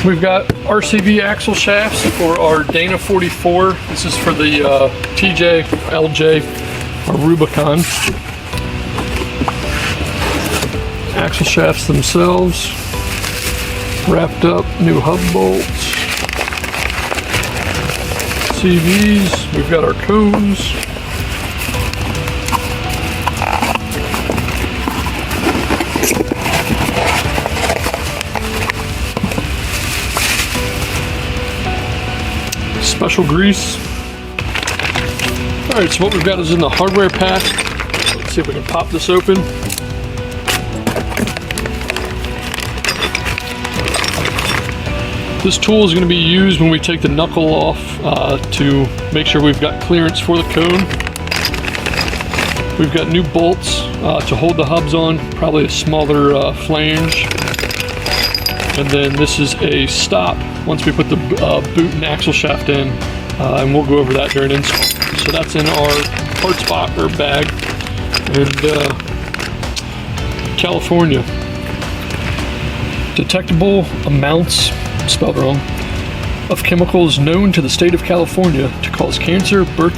We've got RCV axle shafts for our Dana 44. This is for the TJ LJ Rubicon. Axle shafts themselves, wrapped up, new hub bolts, CVs, we've got our cones. Special grease. Alright, so what we've got is in the hardware pack. Let's see if we can pop this open. This tool is going to be used when we take the knuckle off to make sure we've got clearance for the cone. We've got new bolts to hold the hubs on, probably a smaller flange. And then this is a stop once we put the boot and axle shaft in, and we'll go over that during install. So that's in our parts box or bag in California. Detectable amounts, spelled wrong, of chemicals known to the state of California to cause cancer, birth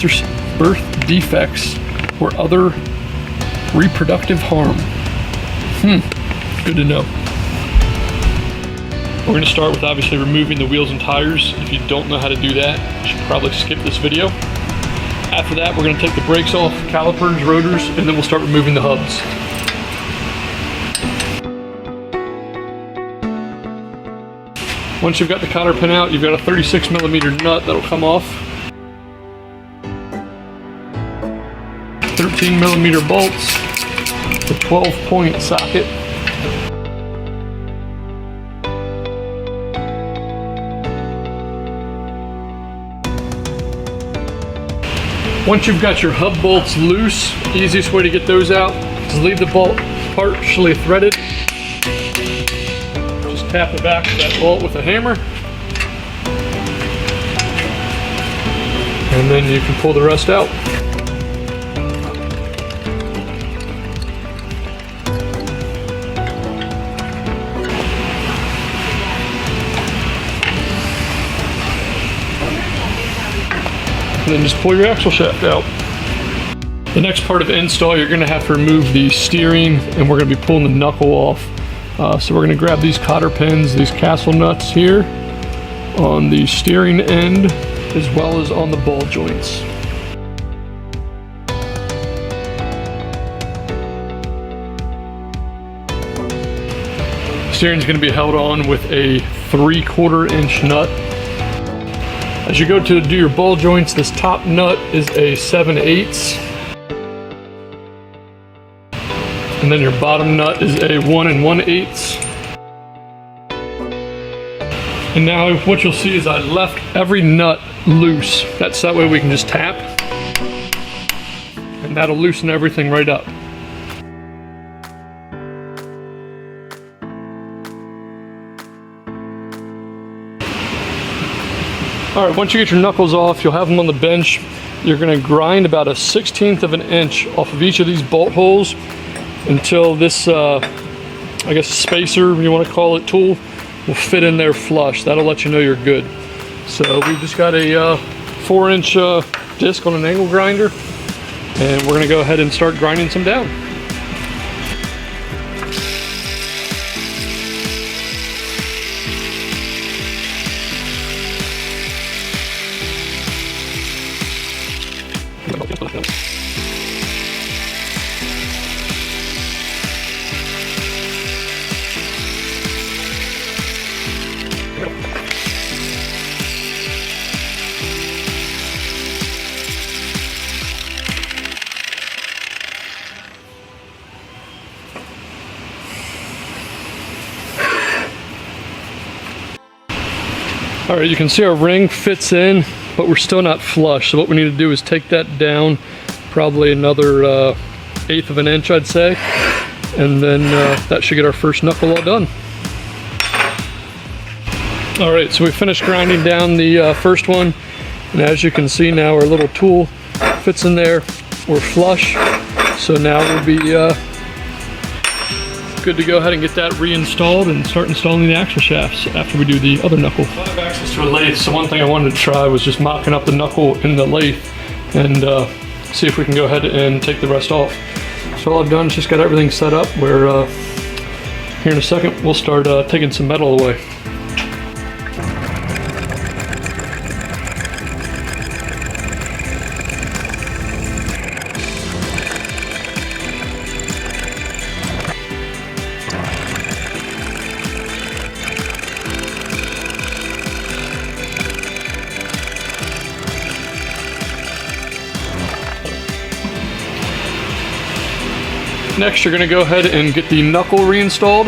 defects, or other reproductive harm. Good to know. We're going to start with obviously removing the wheels and tires. If you don't know how to do that, you should probably skip this video. After that, we're going to take the brakes off, calipers, rotors, and then we'll start removing the hubs. Once you've got the cotter pin out, you've got a 36mm nut that'll come off. 13mm bolts, the 12-point socket. Once you've got your hub bolts loose, easiest way to get those out is leave the bolt partially threaded. Just tap the back of that bolt with a hammer. And then you can pull the rest out. And then just pull your axle shaft out. The next part of install, you're going to have to remove the steering, and we're going to be pulling the knuckle off. So we're going to grab these cotter pins, these castle nuts here on the steering end, as well as on the ball joints. The steering is going to be held on with a 3/4 inch nut. As you go to do your ball joints, this top nut is a 7/8. And then your bottom nut is a 1 1/8. And now what you'll see is I left every nut loose. That's that way we can just tap. And that'll loosen everything right up. Alright, once you get your knuckles off, you'll have them on the bench. You're going to grind about a 1/16 of an inch off of each of these bolt holes until this, I guess spacer, you want to call it, tool, will fit in there flush. That'll let you know you're good. So we just got a 4-inch disc on an angle grinder, and we're going to go ahead and start grinding some down. All right, you can see our ring fits in, but we're still not flush. So what we need to do is take that down probably another 1/8 of an inch, I'd say. And then that should get our first knuckle all done. All right, so we finished grinding down the first one. And as you can see now, our little tool fits in there. We're flush. So now we'll be good to go ahead and get that reinstalled and start installing the axle shafts after we do the other knuckle. I have access to a lathe, so one thing I wanted to try was just mocking up the knuckle in the lathe and see if we can go ahead and take the rest off. So all I've done is just got everything set up where here in a second we'll start taking some metal away. Next, you're going to go ahead and get the knuckle reinstalled.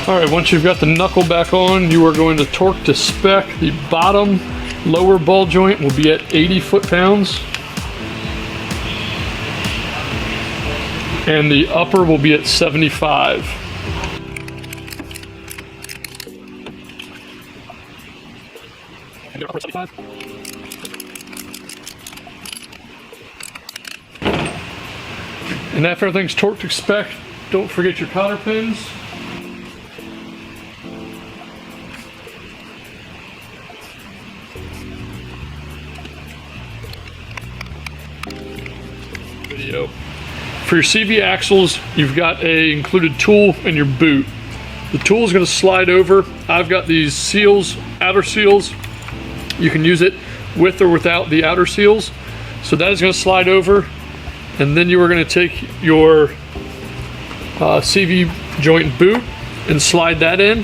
Alright, once you've got the knuckle back on, you are going to torque to spec. The bottom lower ball joint will be at 80 foot-pounds. And the upper will be at 75. And after everything's torqued to spec, don't forget your cotter pins. Video. For your CV axles, you've got a included tool in your boot. The tool is going to slide over. I've got these seals, outer seals. You can use it with or without the outer seals. So that is going to slide over, and then you are going to take your CV joint boot and slide that in.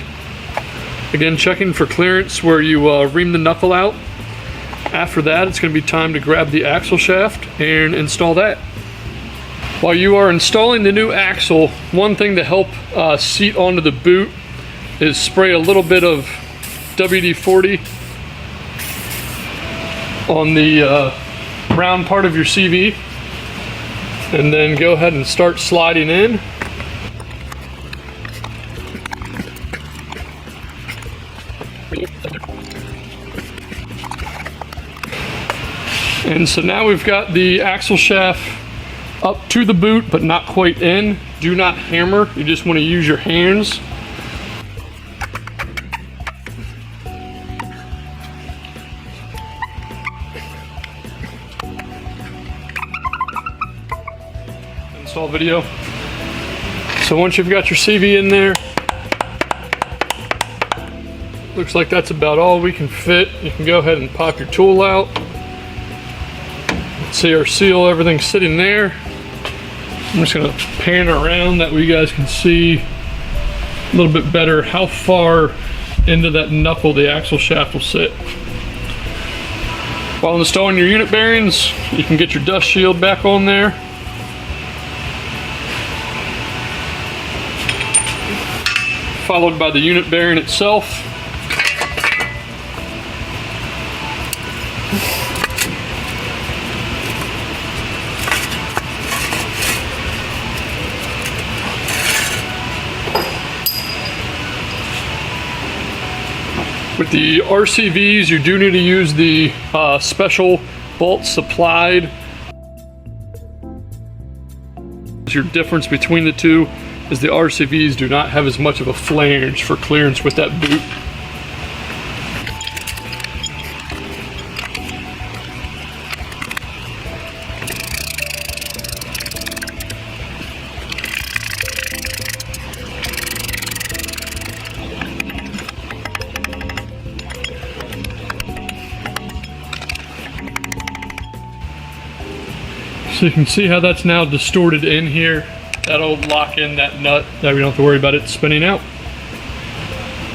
Again, checking for clearance where you ream the knuckle out. After that, it's going to be time to grab the axle shaft and install that. While you are installing the new axle, one thing to help seat onto the boot is spray a little bit of WD-40 on the round part of your CV, and then go ahead and start sliding in. And so now we've got the axle shaft up to the boot but not quite in. Do not hammer, you just want to use your hands. Install video. So once you've got your CV in there, looks like that's about all we can fit. You can go ahead and pop your tool out. Let's see our seal, everything's sitting there. I'm just gonna pan around that way you guys can see a little bit better how far into that knuckle the axle shaft will sit. While installing your unit bearings, you can get your dust shield back on there. Followed by the unit bearing itself. With the RCVs, you do need to use the special bolts supplied. Your difference between the two is the RCVs do not have as much of a flange for clearance with that boot. So you can see how that's now distorted in here. That'll lock in that nut that we don't have to worry about it spinning out.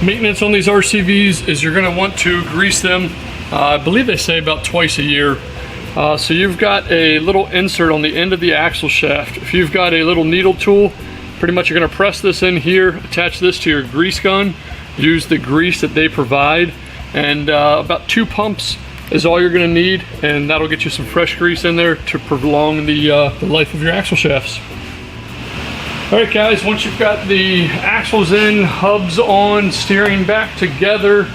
Maintenance on these RCVs is you're going to want to grease them. I believe they say about twice a year. So you've got a little insert on the end of the axle shaft. If you've got a little needle tool, pretty much you're going to press this in here, attach this to your grease gun, use the grease that they provide, and about 2 pumps is all you're going to need, and that'll get you some fresh grease in there to prolong the life of your axle shafts. Alright guys, once you've got the axles in, hubs on, steering back together,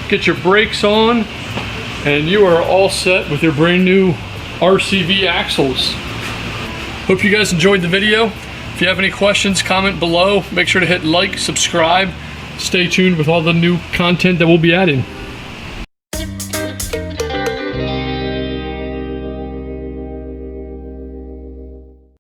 get your brakes on, and you are all set with your brand new RCV axles. Hope you guys enjoyed the video. If you have any questions, comment below. Make sure to hit like, subscribe. Stay tuned with all the new content that we'll be adding.